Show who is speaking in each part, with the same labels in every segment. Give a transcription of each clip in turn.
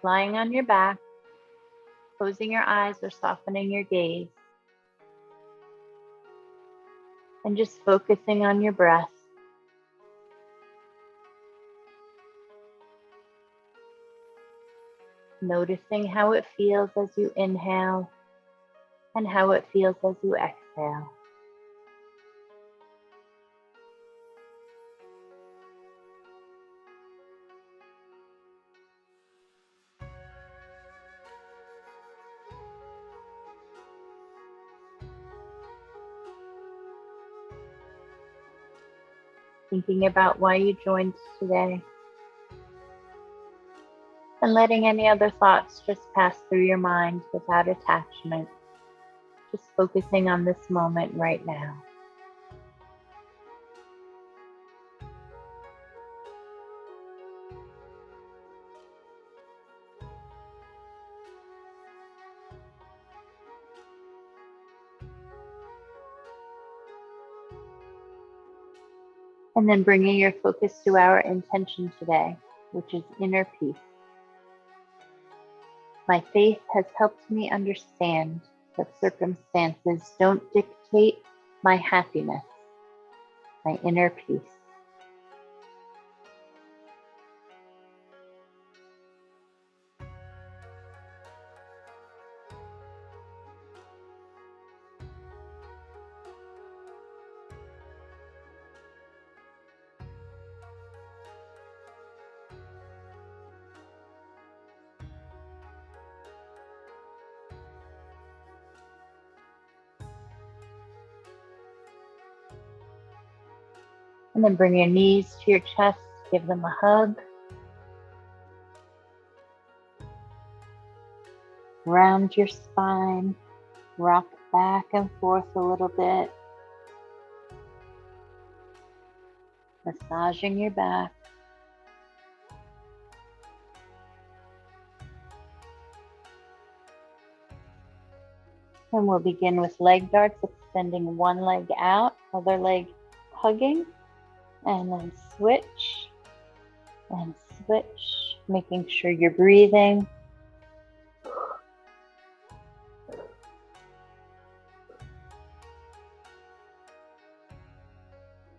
Speaker 1: lying on your back, closing your eyes or softening your gaze, and just focusing on your breath. Noticing how it feels as you inhale and how it feels as you exhale. Thinking about why you joined today, and letting any other thoughts just pass through your mind without attachment, just focusing on this moment right now. And then bringing your focus to our intention today, which is inner peace. My faith has helped me understand that circumstances don't dictate my happiness, my inner peace. And then bring your knees to your chest, give them a hug. Round your spine, rock back and forth a little bit. Massaging your back. And we'll begin with leg darts, extending one leg out, other leg hugging, and then switch and switch, making sure you're breathing.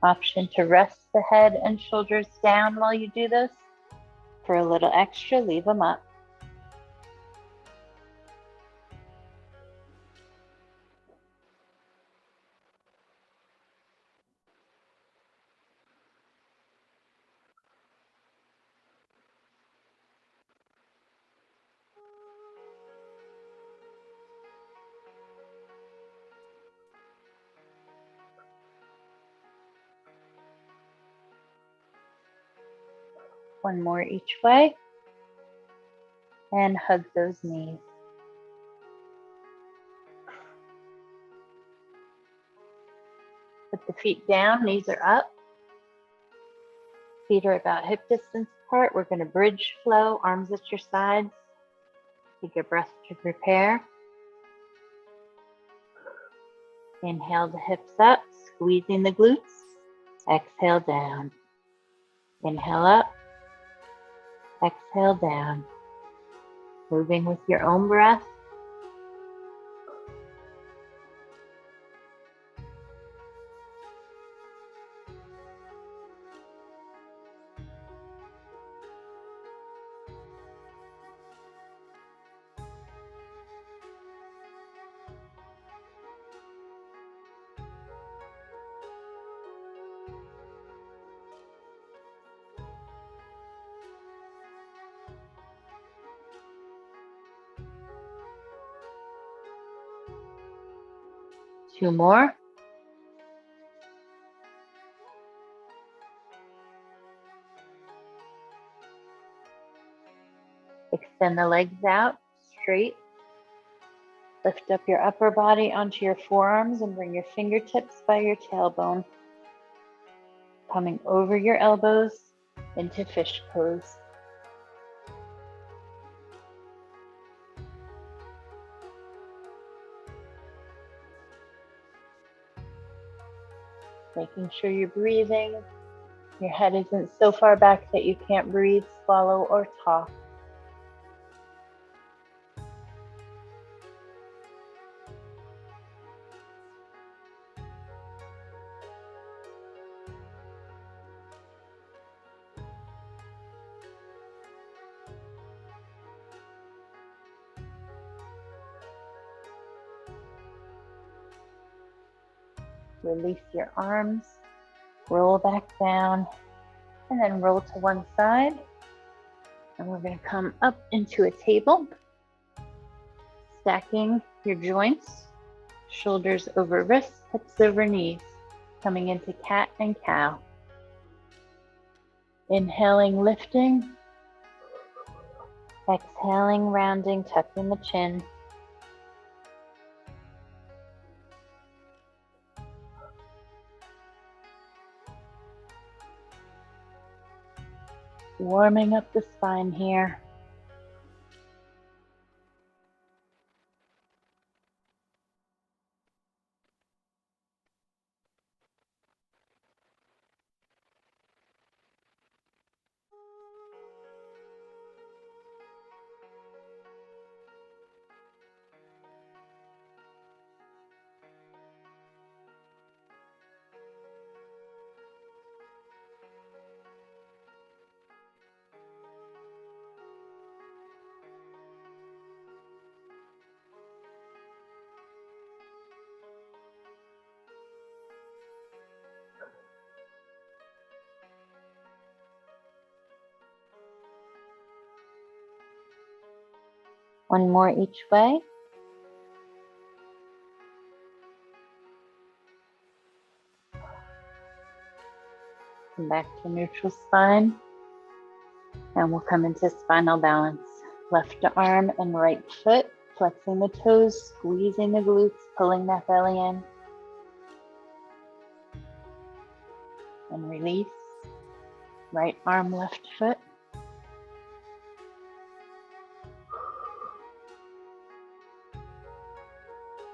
Speaker 1: Option to rest the head and shoulders down while you do this. For a little extra, leave them up. One more each way. And hug those knees. Put the feet down, knees are up. Feet are about hip distance apart. We're going to bridge flow, arms at your sides. Take a breath to prepare. Inhale the hips up, squeezing the glutes. Exhale down. Inhale up. Exhale down. Moving with your own breath. Two more. Extend the legs out straight. Lift up your upper body onto your forearms and bring your fingertips by your tailbone. Coming over your elbows into fish pose. Making sure you're breathing. Your head isn't so far back that you can't breathe, swallow, or talk. Release your arms, roll back down, and then roll to one side. And we're going to come up into a table, stacking your joints, shoulders over wrists, hips over knees, coming into cat and cow. Inhaling, lifting. Exhaling, rounding, tucking the chin. Warming up the spine here. One more each way. Come back to neutral spine. And we'll come into spinal balance. Left arm and right foot, flexing the toes, squeezing the glutes, pulling that belly in. And release. Right arm, left foot.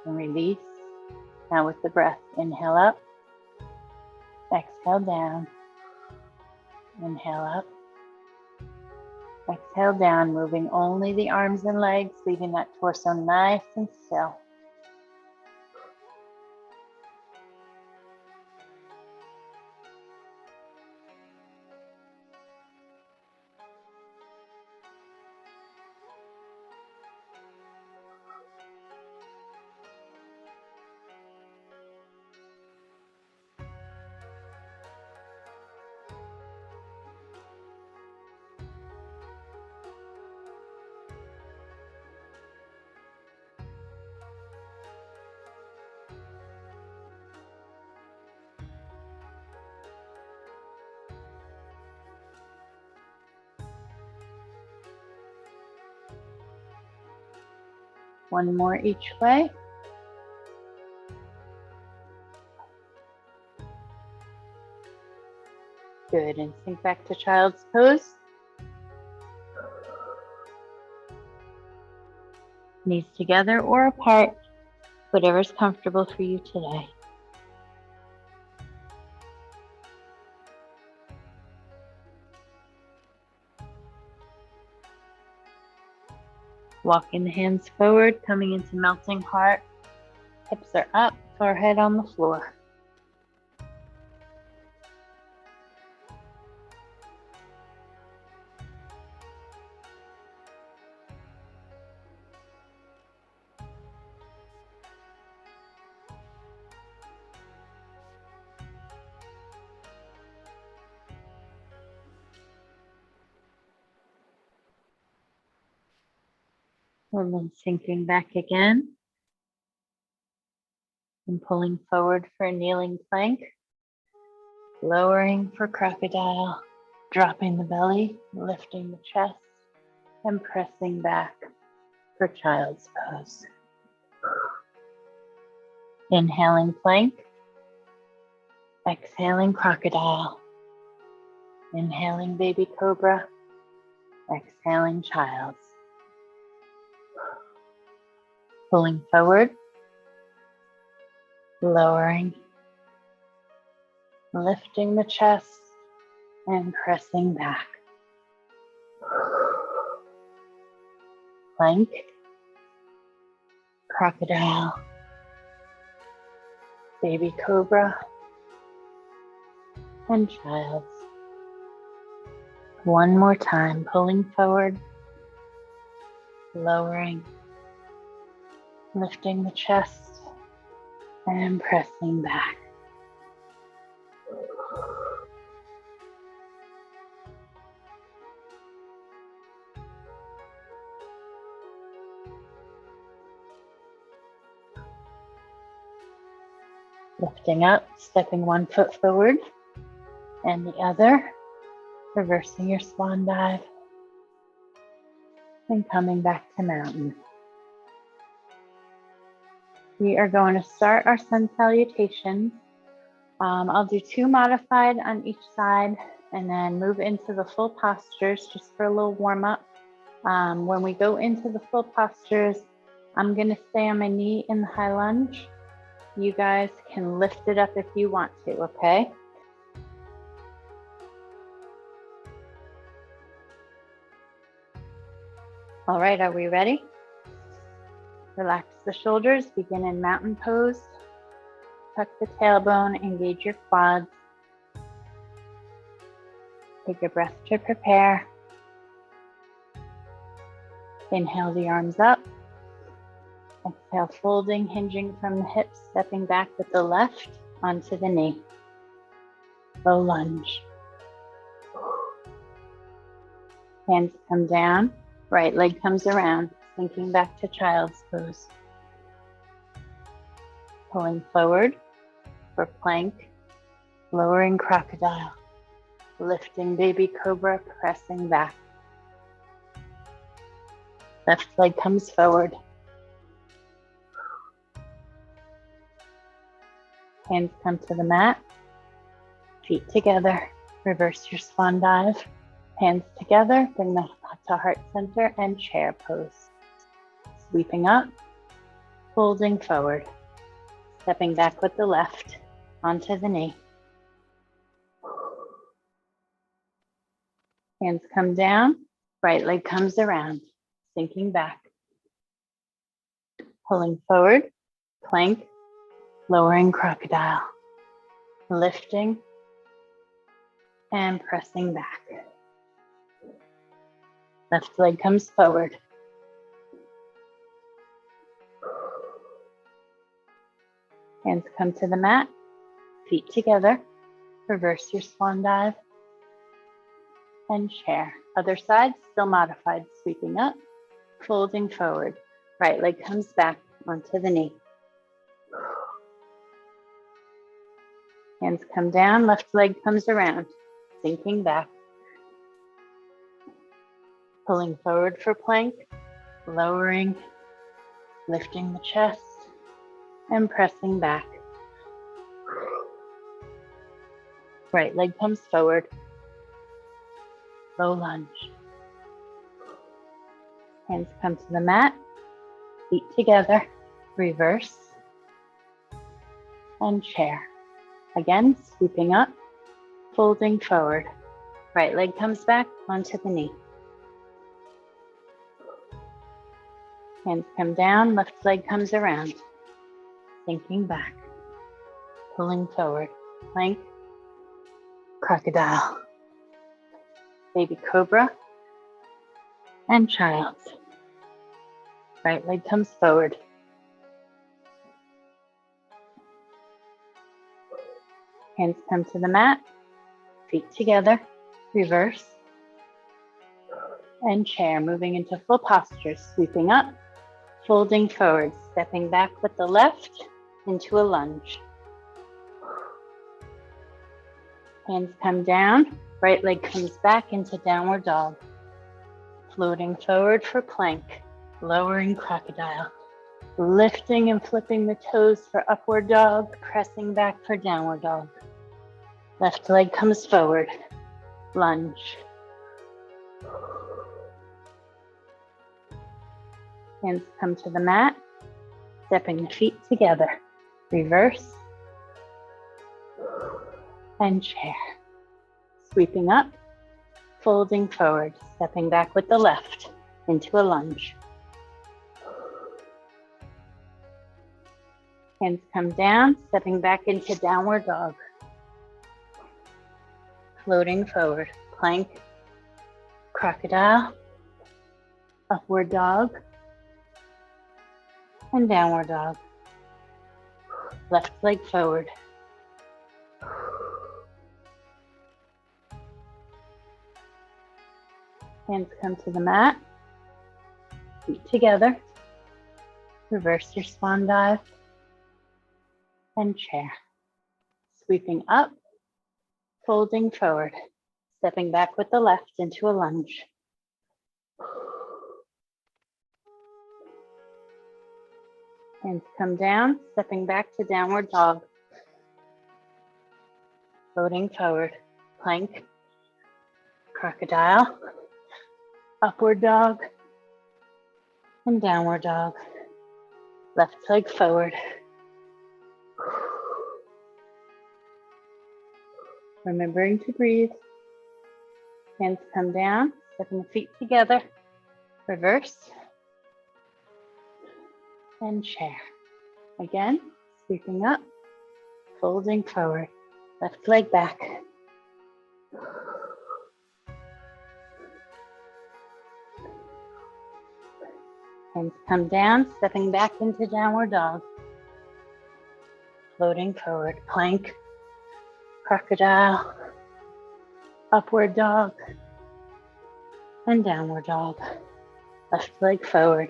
Speaker 1: And release. Now with the breath, inhale up, exhale down, inhale up, exhale down, moving only the arms and legs, leaving that torso nice and still. One more each way. Good, and sink back to child's pose. Knees together or apart, whatever's comfortable for you today. Walking the hands forward, coming into melting heart. Hips are up, forehead on the floor. And then sinking back again. And pulling forward for a kneeling plank. Lowering for crocodile. Dropping the belly, lifting the chest, and pressing back for child's pose. Inhaling plank. Exhaling crocodile. Inhaling baby cobra. Exhaling child's. Pulling forward. Lowering. Lifting the chest and pressing back. Plank. Crocodile. Baby cobra. And child's. One more time, pulling forward, lowering, lifting the chest, and pressing back. Lifting up, stepping one foot forward and the other, reversing your swan dive, and coming back to mountain. We are going to start our sun salutations. I'll do 2 modified on each side and then move into the full postures just for a little warm up. When we go into the full postures, I'm going to stay on my knee in the high lunge. You guys can lift it up if you want to, okay? All right, are we ready? Relax the shoulders, begin in mountain pose. Tuck the tailbone, engage your quads. Take a breath to prepare. Inhale the arms up. Exhale, folding, hinging from the hips, stepping back with the left onto the knee. Low lunge. Hands come down, right leg comes around, sinking back to child's pose. Pulling forward for plank, lowering crocodile, lifting baby cobra, pressing back. Left leg comes forward. Hands come to the mat, feet together, reverse your swan dive. Hands together, bring the to heart center and chair pose. Sweeping up, folding forward, stepping back with the left onto the knee. Hands come down, right leg comes around, sinking back. Pulling forward, plank, lowering crocodile, lifting and pressing back. Left leg comes forward. Hands come to the mat, feet together, reverse your swan dive, and chair. Other side, still modified, sweeping up, folding forward. Right leg comes back onto the knee. Hands come down, left leg comes around, sinking back. Pulling forward for plank, lowering, lifting the chest, and pressing back. Right leg comes forward, low lunge. Hands come to the mat, feet together, reverse, and chair. Again, sweeping up, folding forward. Right leg comes back onto the knee. Hands come down, left leg comes around, sinking back, pulling forward, plank, crocodile, baby cobra, and child. Right leg comes forward. Hands come to the mat, feet together, reverse, and chair. Moving into full posture, sweeping up, folding forward, stepping back with the left into a lunge. Hands come down, right leg comes back into downward dog. Floating forward for plank, lowering crocodile. Lifting and flipping the toes for upward dog, pressing back for downward dog. Left leg comes forward, lunge. Hands come to the mat, stepping the feet together. Reverse and chair. Sweeping up, folding forward, stepping back with the left into a lunge. Hands come down, stepping back into downward dog. Floating forward, plank, crocodile, upward dog, and downward dog. Left leg forward. Hands come to the mat, feet together, reverse your swan dive, and chair. sweeping up, folding forward, stepping back with the left into a lunge. Hands come down, stepping back to downward dog. Floating forward, plank, crocodile, upward dog, and downward dog. Left leg forward. Remembering to breathe. Hands come down, stepping the feet together. Reverse. And chair. Again, sweeping up, folding forward. Left leg back. Hands come down, stepping back into downward dog. Floating forward, plank, crocodile, upward dog, and downward dog. Left leg forward.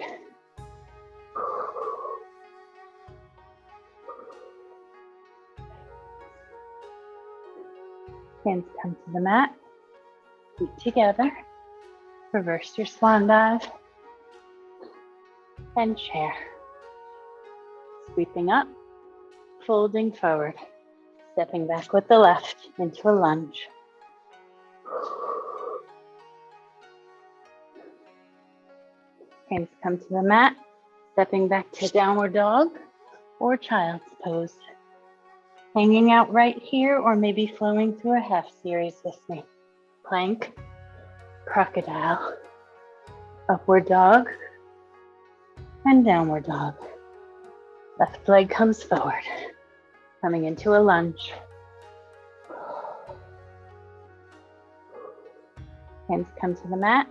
Speaker 1: Hands come to the mat, feet together. Reverse your swan dive. And chair. Sweeping up, folding forward, stepping back with the left into a lunge. Hands come to the mat, stepping back to downward dog or child's pose. Hanging out right here or maybe flowing through a half series with me. Plank, crocodile, upward dog, and downward dog. Left leg comes forward, coming into a lunge. Hands come to the mat,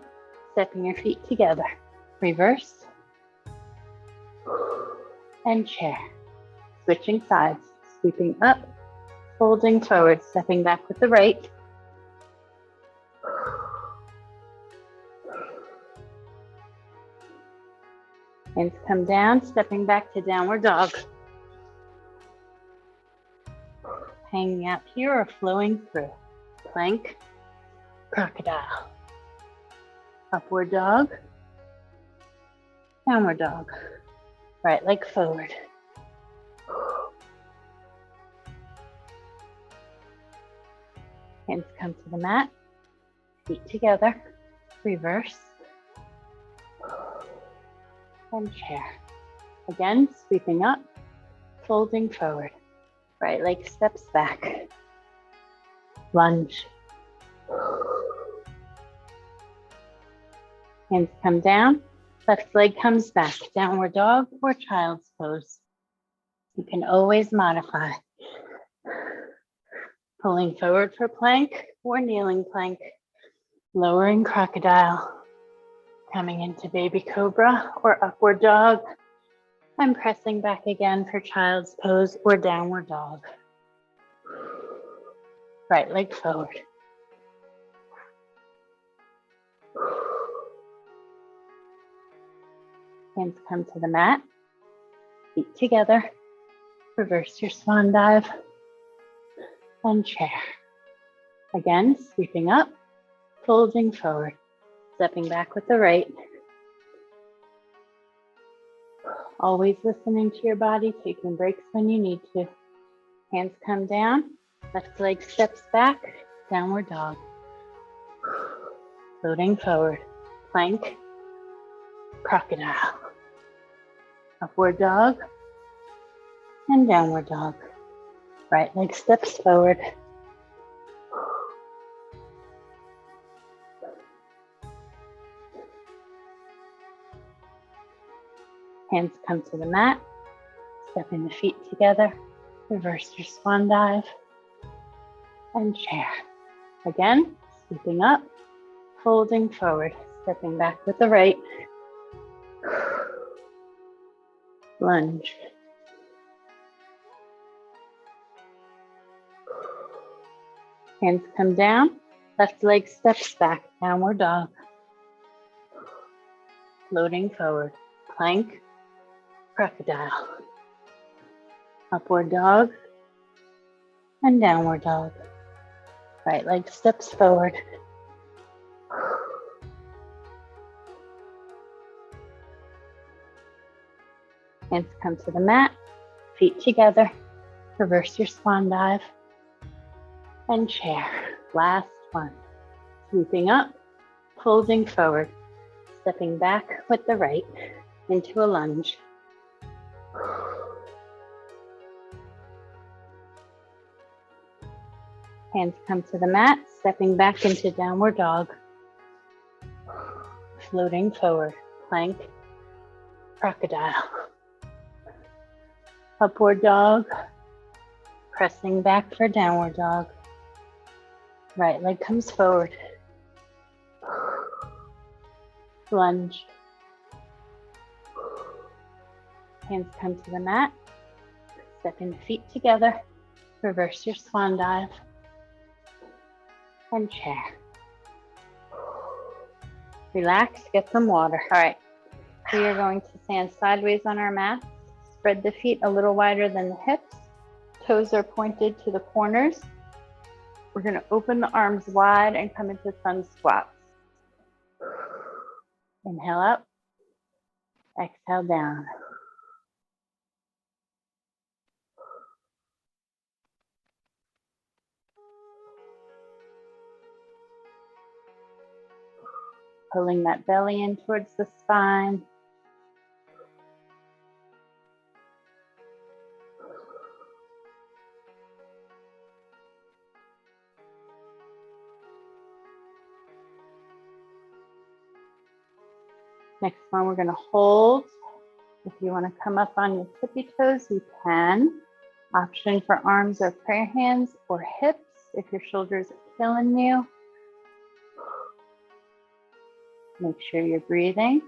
Speaker 1: stepping your feet together. Reverse. And chair. Switching sides, sweeping up, folding forward, stepping back with the right. Hands come down, stepping back to downward dog. Hanging out here or flowing through. Plank, crocodile, upward dog, downward dog. Right leg forward. Hands come to the mat, feet together, reverse, and chair. Again, sweeping up, folding forward. Right leg steps back. Lunge. Hands come down, left leg comes back. Downward dog or child's pose. You can always modify. Pulling forward for plank or kneeling plank. Lowering crocodile. Coming into baby cobra or upward dog. And pressing back again for child's pose or downward dog. Right leg forward. Hands come to the mat, feet together. Reverse your swan dive and chair. Again, sweeping up, folding forward, stepping back with the right. Always listening to your body, taking breaks when you need to. Hands come down, left leg steps back, downward dog. Floating forward, plank, crocodile, upward dog, and downward dog. Right leg steps forward. Hands come to the mat, stepping the feet together, reverse your swan dive, and chair. Again, sweeping up, folding forward, stepping back with the right. Lunge. Hands come down, left leg steps back, downward dog. Floating forward, plank, crocodile, upward dog, and downward dog. Right leg steps forward. Hands come to the mat, feet together. Reverse your swan dive and chair. Last one. Sweeping up, folding forward, stepping back with the right into a lunge. Hands come to the mat, stepping back into downward dog. Floating forward, plank, crocodile. Upward dog, pressing back for downward dog. Right leg comes forward. Lunge. Hands come to the mat, stepping the feet together. Reverse your swan dive and chair. Relax, get some water. All right, we are going to stand sideways on our mat. Spread the feet a little wider than the hips. Toes are pointed to the corners. We're going to open the arms wide and come into sun squats. Inhale up, exhale down. Pulling that belly in towards the spine. Next one, we're going to hold. If you want to come up on your tippy toes, you can. Option for arms or prayer hands or hips if your shoulders are killing you. Make sure you're breathing.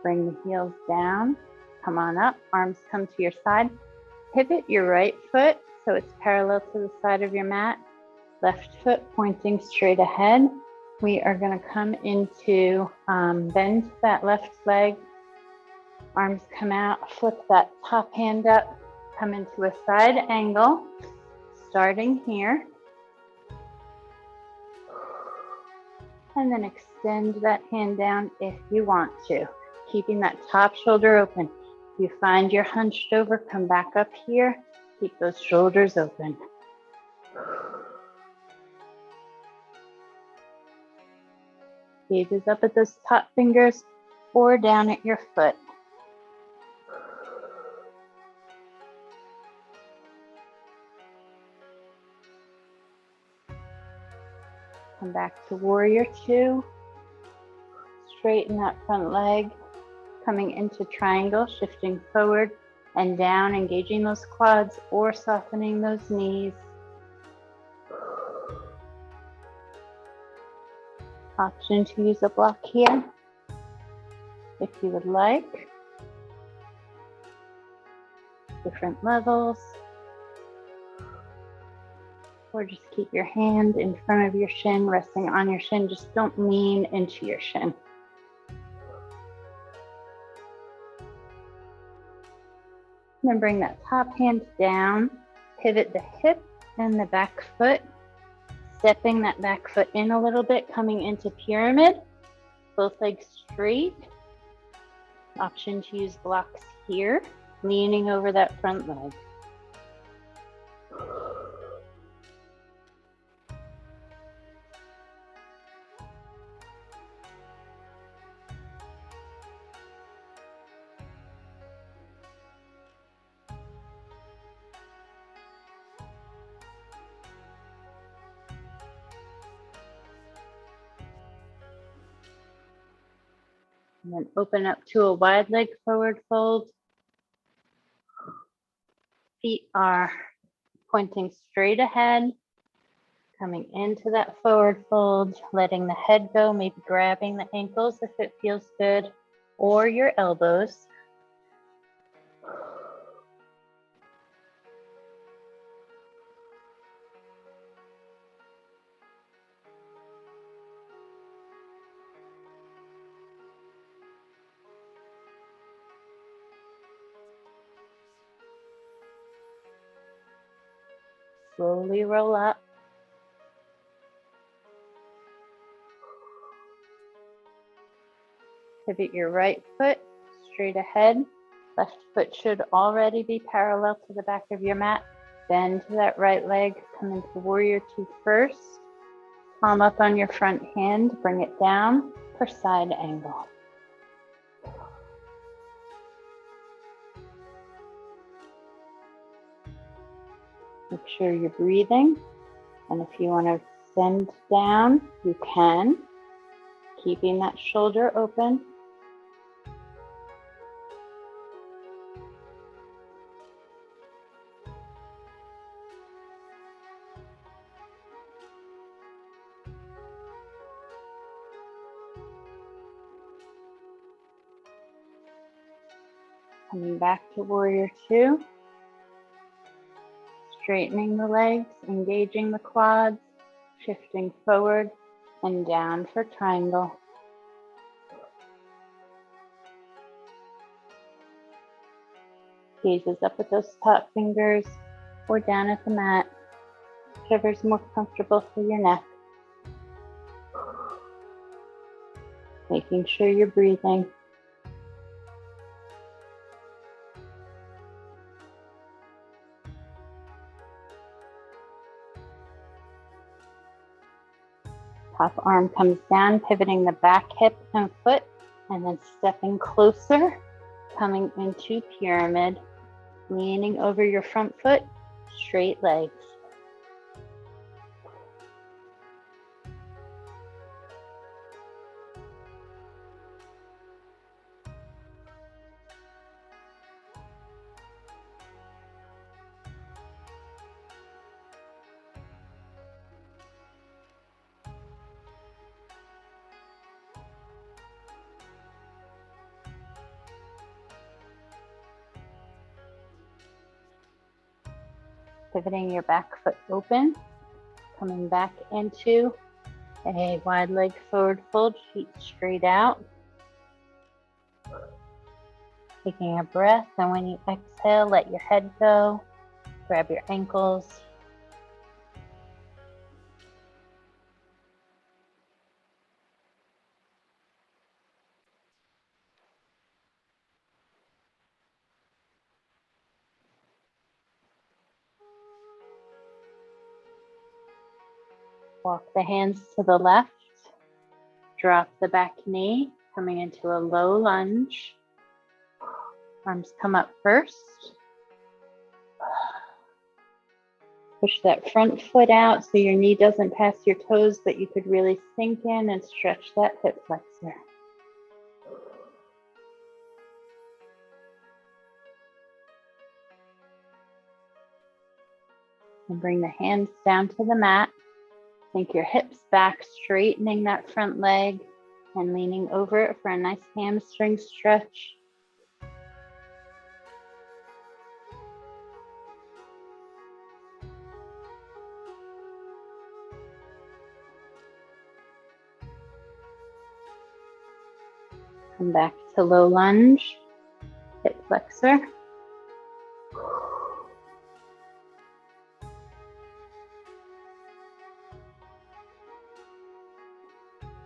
Speaker 1: Bring the heels down. Come on up. Arms come to your side. Pivot your right foot so it's parallel to the side of your mat. Left foot pointing straight ahead. We are going to come into bend that left leg. Arms come out. Flip that top hand up. Come into a side angle. Starting here. And then extend that hand down if you want to. Keeping that top shoulder open. If you find you're hunched over, come back up here. Keep those shoulders open. Gaze is up at those top fingers or down at your foot. Come back to warrior two. Straighten that front leg. Coming into triangle, shifting forward and down, engaging those quads or softening those knees. Option to use a block here if you would like. Different levels. Or just keep your hand in front of your shin, resting on your shin. Just don't lean into your shin. Then bring that top hand down, pivot the hip and the back foot, stepping that back foot in a little bit, coming into pyramid, both legs straight. Option to use blocks here, leaning over that front leg. And then open up to a wide leg forward fold. Feet are pointing straight ahead, coming into that forward fold, letting the head go, maybe grabbing the ankles if it feels good, or your elbows. Slowly roll up. Pivot your right foot straight ahead. Left foot should already be parallel to the back of your mat. Bend that right leg, come into warrior two first. Palm up on your front hand, bring it down for side angle. Make sure you're breathing. And if you want to send down, you can, keeping that shoulder open. Coming back to warrior two. Straightening the legs, engaging the quads, shifting forward and down for triangle. Gazes up at those top fingers or down at the mat, whichever's more comfortable for your neck. Making sure you're breathing. Top arm comes down, pivoting the back hip and foot, and then stepping closer, coming into pyramid, leaning over your front foot, straight legs. Pivoting your back foot open, coming back into a wide leg forward fold, feet straight out. Taking a breath, and when you exhale, let your head go. Grab your ankles. Walk the hands to the left. Drop the back knee, coming into a low lunge. Arms come up first. Push that front foot out so your knee doesn't pass your toes, but you could really sink in and stretch that hip flexor. And bring the hands down to the mat. Sink your hips back, straightening that front leg and leaning over it for a nice hamstring stretch. Come back to low lunge, hip flexor.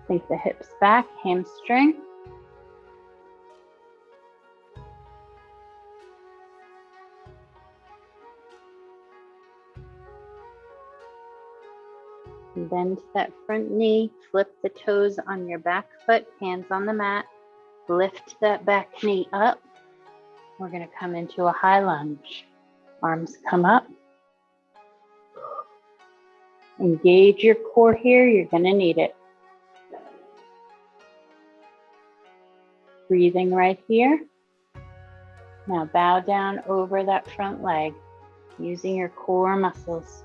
Speaker 1: Sink the hips back, hamstring. Bend that front knee, flip the toes on your back foot, hands on the mat. Lift that back knee up. We're going to come into a high lunge. Arms come up. Engage your core here. You're going to need it. Breathing right here. Now bow down over that front leg, using your core muscles.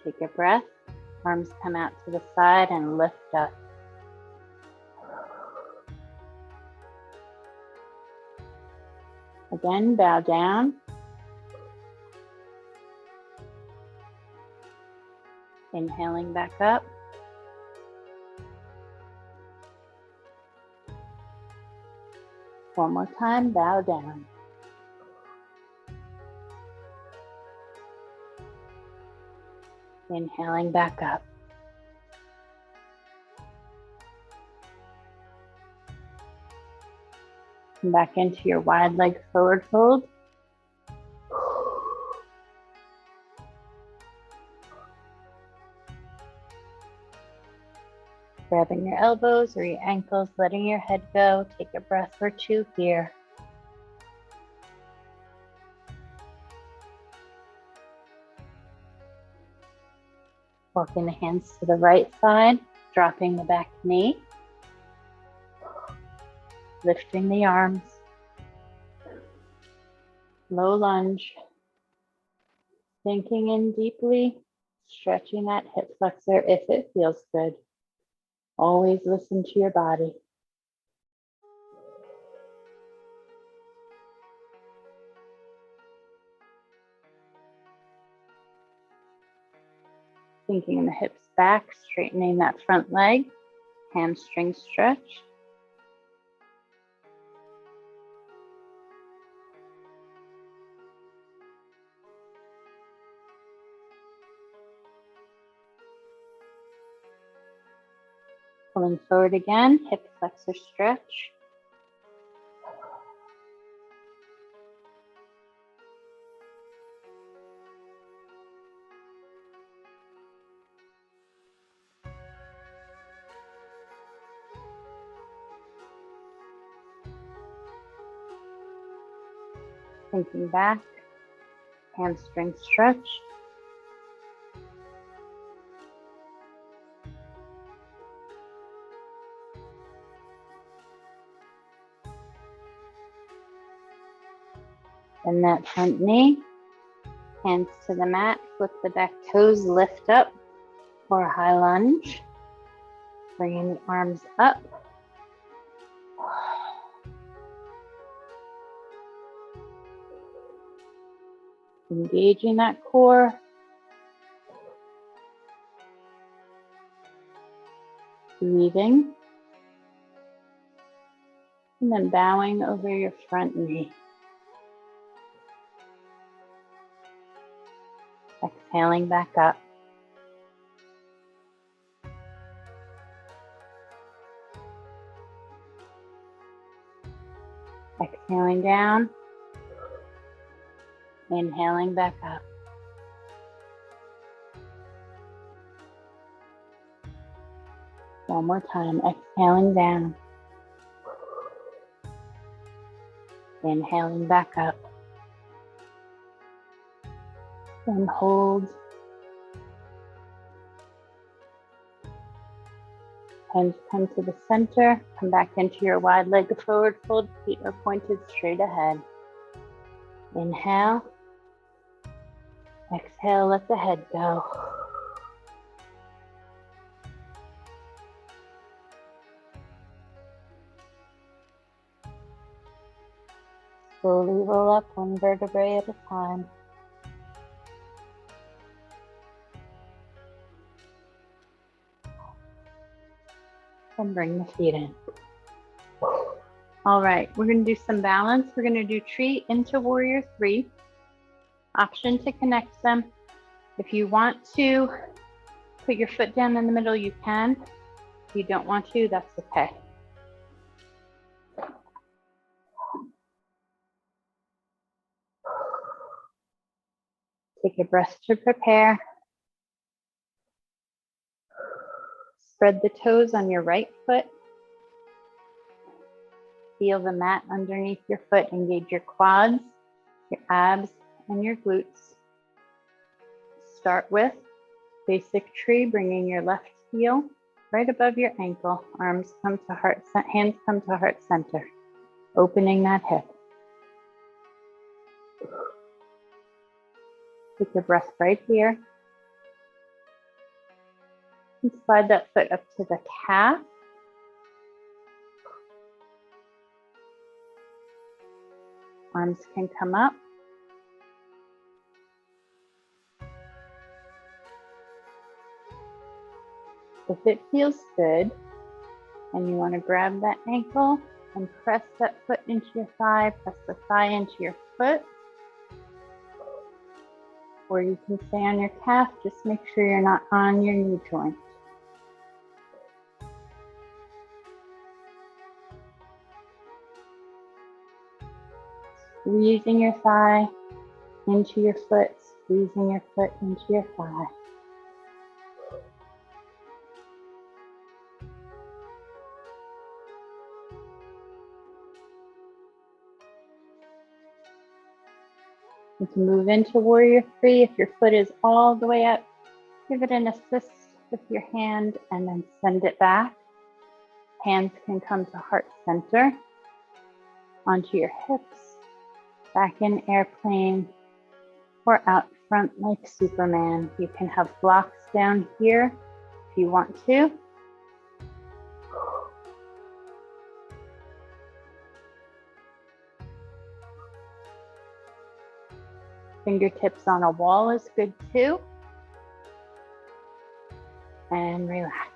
Speaker 1: Take a breath. Arms come out to the side and lift up. Again, bow down. Inhaling back up. One more time, bow down. Inhaling back up. Come back into your wide leg forward fold. Grabbing your elbows or your ankles, letting your head go. Take a breath or two here. Walking the hands to the right side, dropping the back knee. Lifting the arms. Low lunge. Sinking in deeply, stretching that hip flexor if it feels good. Always listen to your body. Sinking the hips back, straightening that front leg, hamstring stretch. Pulling forward again, hip flexor stretch. Sinking back, hamstring stretch. Bend that front knee, hands to the mat, flip the back toes, lift up for a high lunge. Bringing the arms up. Engaging that core. Breathing. And then bowing over your front knee. Exhaling back up. Exhaling down. Inhaling back up. One more time. Exhaling down. Inhaling back up. And hold. Hands come to the center. Come back into your wide leg forward fold. Feet are pointed straight ahead. Inhale. Exhale, let the head go. Slowly roll up one vertebrae at a time. And bring the feet in. All right, we're going to do some balance. We're going to do tree into warrior 3. Option to connect them. If you want to put your foot down in the middle, you can. If you don't want to, that's okay. Take a breath to prepare. Spread the toes on your right foot. Feel the mat underneath your foot. Engage your quads, your abs, and your glutes. Start with basic tree, bringing your left heel right above your ankle. Arms come to heart, hands come to heart center. Opening that hip. Take a breath right here. And slide that foot up to the calf. Arms can come up. If it feels good, and you want to grab that ankle and press that foot into your thigh, press the thigh into your foot. Or you can stay on your calf, just make sure you're not on your knee joint. Squeezing your thigh into your foot, squeezing your foot into your thigh. You can move into warrior three. If your foot is all the way up, give it an assist with your hand and then send it back. Hands can come to heart center, onto your hips, back in airplane, or out front like Superman. You can have blocks down here if you want to. Fingertips on a wall is good too. And relax.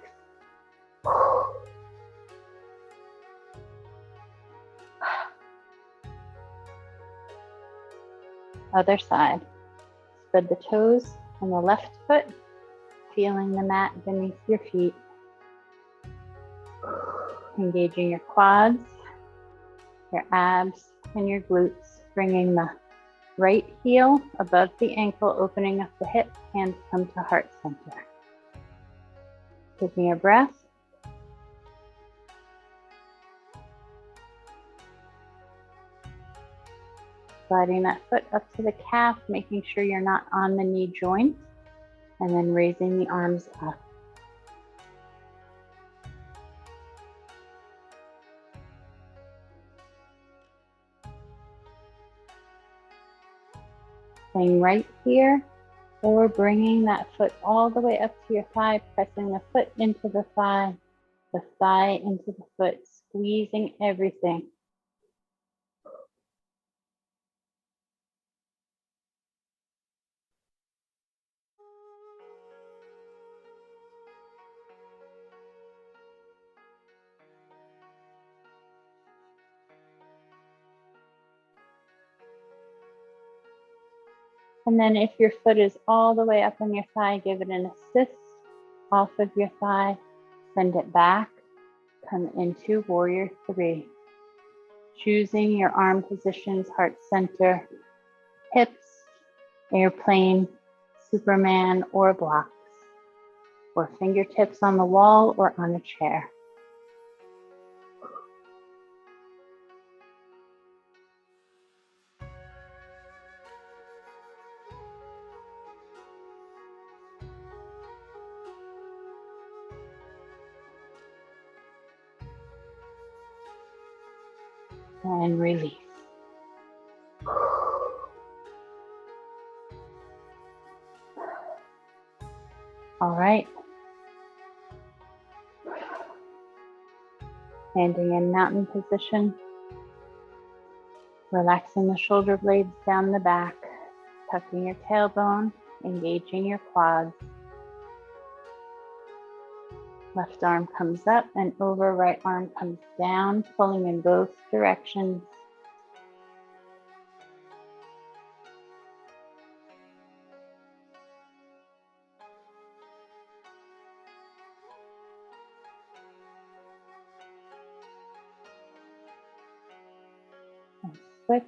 Speaker 1: Other side. Spread the toes on the left foot, feeling the mat beneath your feet. Engaging your quads, your abs, and your glutes, bringing the right heel above the ankle, opening up the hip, hands come to heart center. Taking a breath. Sliding that foot up to the calf, making sure you're not on the knee joint, and then raising the arms up. Staying right here, or bringing that foot all the way up to your thigh, pressing the foot into the thigh into the foot, squeezing everything. And then if your foot is all the way up on your thigh, give it an assist off of your thigh, send it back, come into warrior three. Choosing your arm positions, heart center, hips, airplane, Superman, or blocks, or fingertips on the wall or on a chair. And release. All right. Standing in mountain position. Relaxing the shoulder blades down the back. Tucking your tailbone. Engaging your quads. Left arm comes up and over, right arm comes down, pulling in both directions. And switch.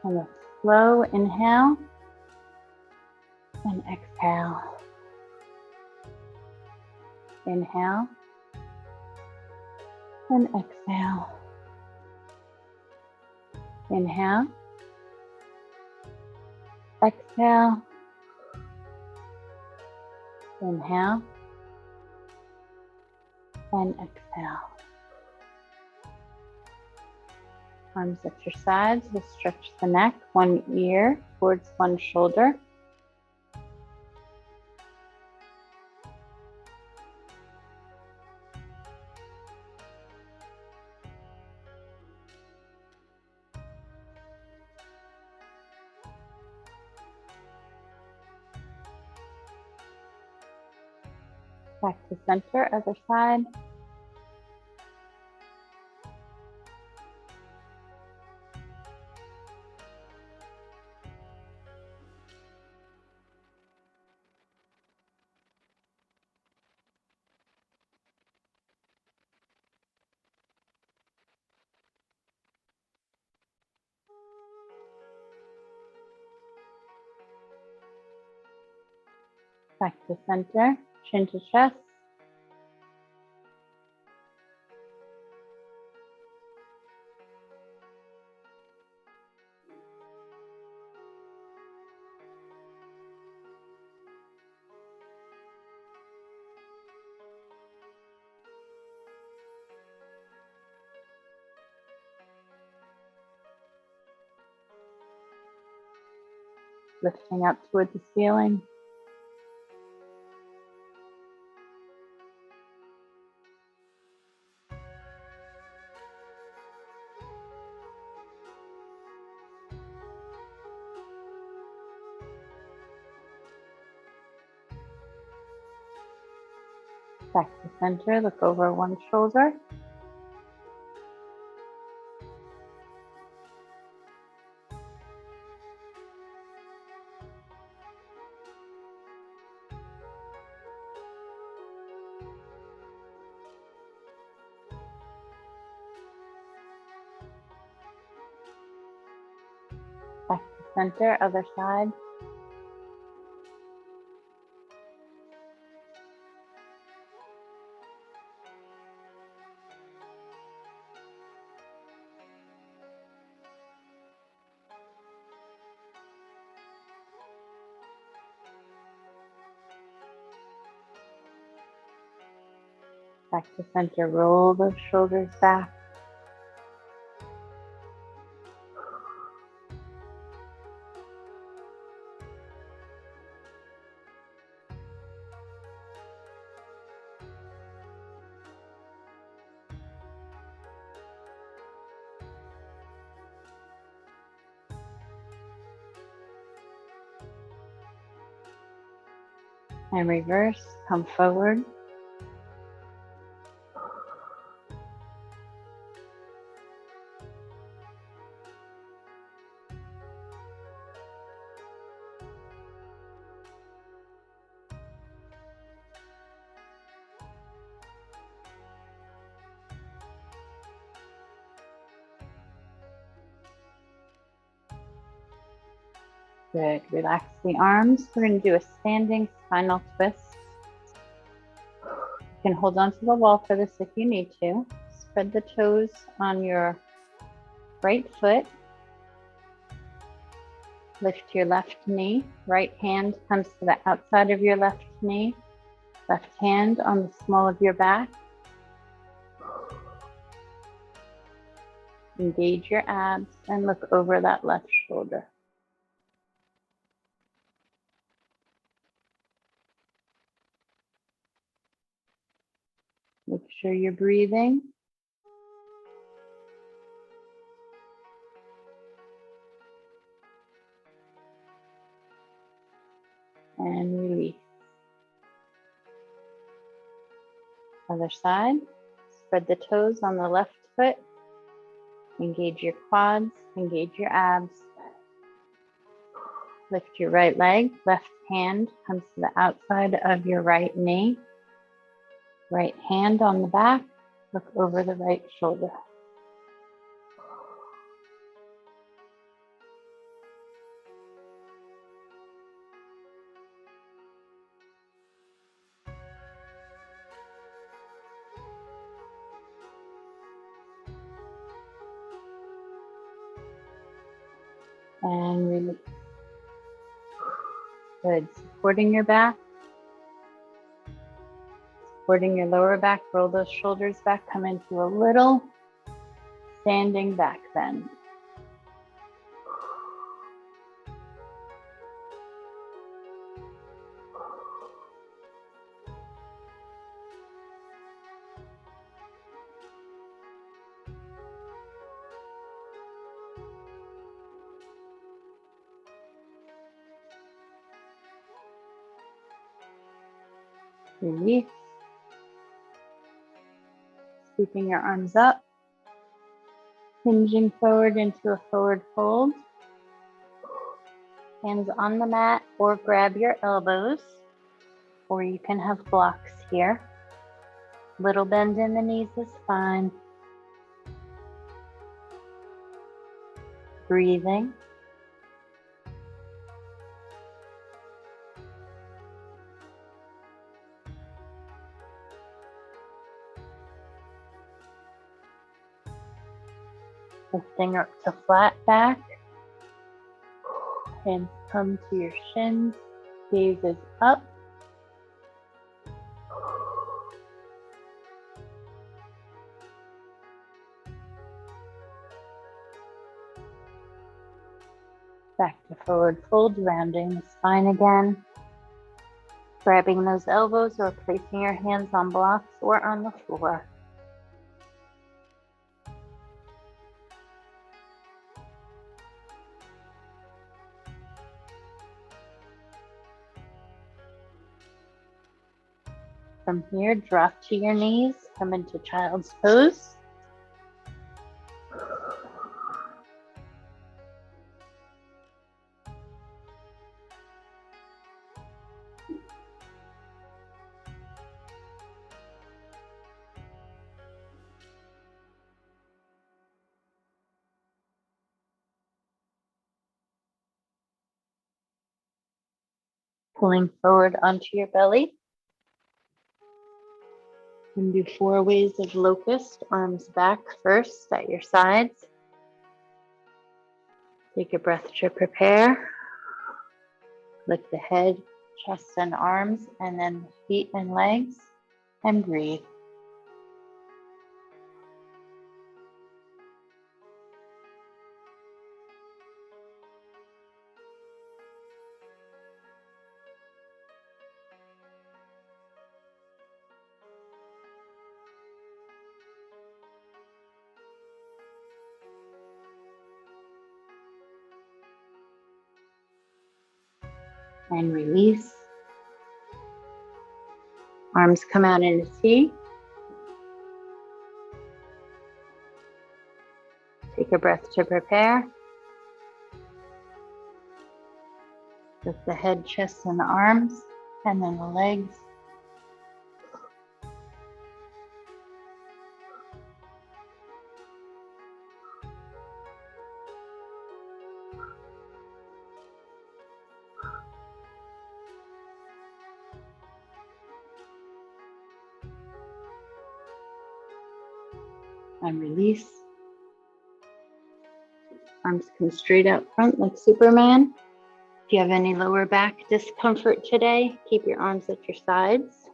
Speaker 1: And a slow inhale and exhale. Inhale and exhale. Inhale, exhale, inhale, and exhale. Arms at your sides, we'll stretch the neck, one ear towards one shoulder. Back to center, other side. Back to center, chin to chest. Lifting up toward the ceiling. Back to center, look over one shoulder. Back to center, other side. Back to center, roll those shoulders back. And reverse, come forward. Good. Relax the arms. We're going to do a standing spinal twist. You can hold on to the wall for this if you need to. Spread the toes on your right foot. Lift your left knee. Right hand comes to the outside of your left knee. Left hand on the small of your back. Engage your abs and look over that left shoulder. Make sure you're breathing. And release. Other side. Spread the toes on the left foot. Engage your quads, engage your abs. Lift your right leg. Left hand comes to the outside of your right knee. Right hand on the back. Look over the right shoulder. And release. Good. Supporting your back. Supporting your lower back. Roll those shoulders back. Come into a little standing back bend. Release. Keeping your arms up, hinging forward into a forward fold. Hands on the mat or grab your elbows, or you can have blocks here. Little bend in the knees is fine. Breathing. Lifting up to flat back. Hands come to your shins. Gaze is up. Back to forward fold, rounding the spine again. Grabbing those elbows or placing your hands on blocks or on the floor. From here, drop to your knees, come into child's pose. Pulling forward onto your belly. And do 4 waves of locust, arms back first at your sides. Take a breath to prepare. Lift the head, chest, and arms, and then the feet and legs, and breathe. And release. Arms come out into T. Take a breath to prepare. Lift the head, chest, and the arms, and then the legs. And release. Arms come straight out front like Superman. If you have any lower back discomfort today, keep your arms at your sides.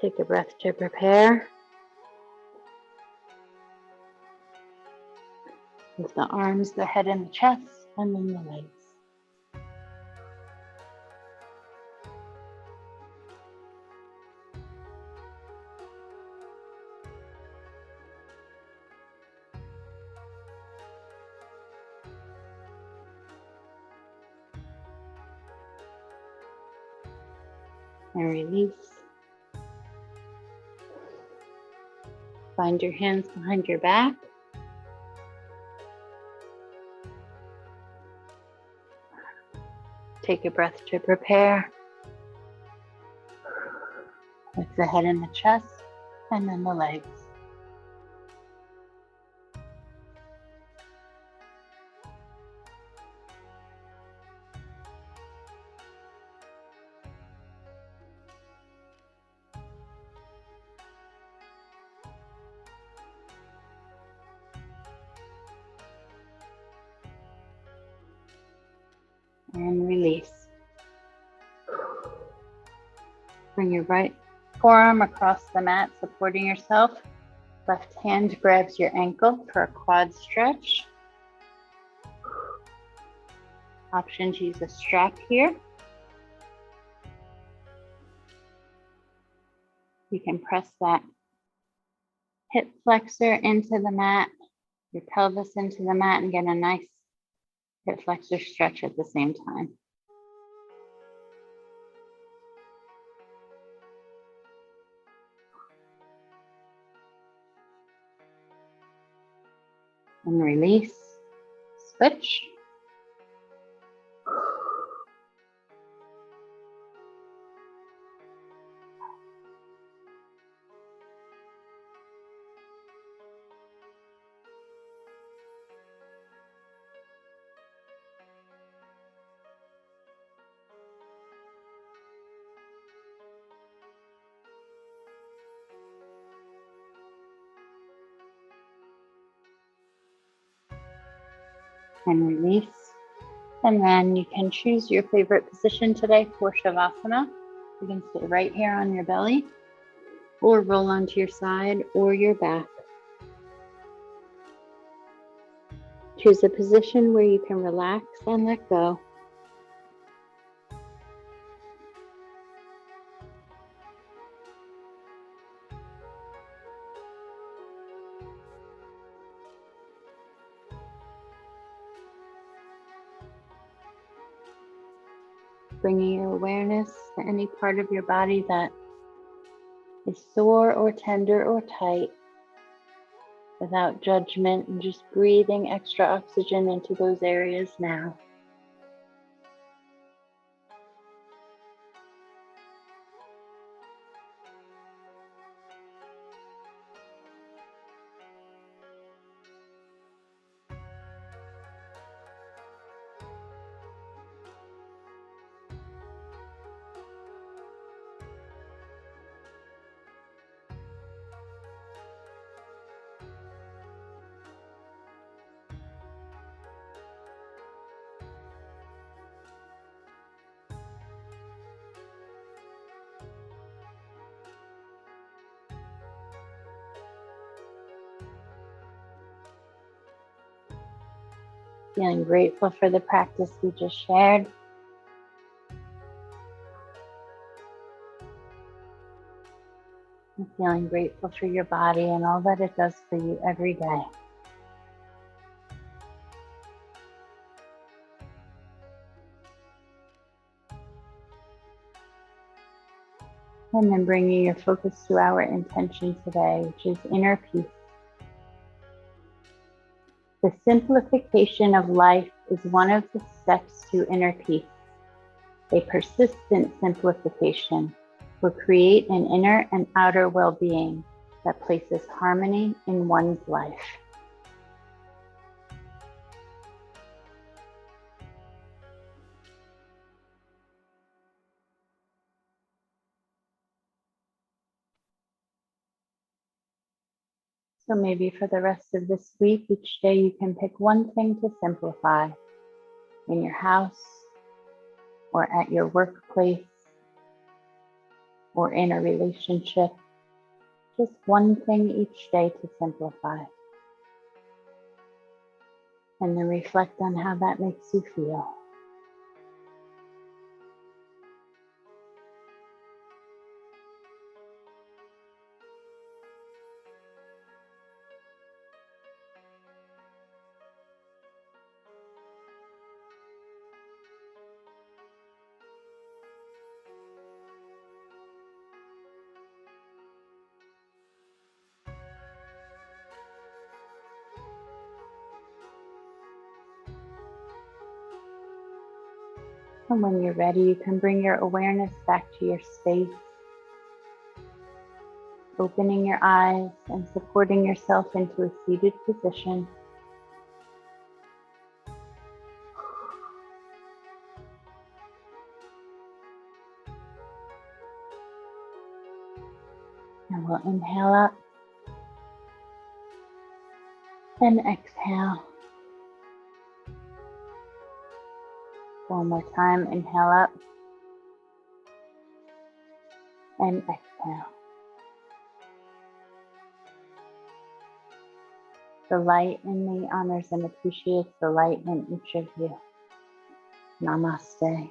Speaker 1: Take a breath to prepare. With the arms, the head, and the chest, and then the legs. And release. Find your hands behind your back. Take a breath to prepare. With the head and the chest, and then the legs. And release. Bring your right forearm across the mat, supporting yourself. Left hand grabs your ankle for a quad stretch. Option to use a strap here. You can press that hip flexor into the mat, your pelvis into the mat, and get a nice hip flexor stretch at the same time. and release. Switch. And release. And then you can choose your favorite position today for Shavasana. You can stay right here on your belly or roll onto your side or your back. Choose a position where you can relax and let go. Bringing your awareness to any part of your body that is sore or tender or tight, without judgment, and just breathing extra oxygen into those areas now. Feeling grateful for the practice we just shared. And feeling grateful for your body and all that it does for you every day. And then bringing your focus to our intention today, which is inner peace. The simplification of life is one of the steps to inner peace. A persistent simplification will create an inner and outer well-being that places harmony in one's life. So maybe for the rest of this week, each day you can pick one thing to simplify in your house or at your workplace or in a relationship. Just one thing each day to simplify. And then reflect on how that makes you feel. And when you're ready, you can bring your awareness back to your space, opening your eyes and supporting yourself into a seated position. And we'll inhale up and exhale. One more time, inhale up and exhale. The light in me honors and appreciates the light in each of you. Namaste.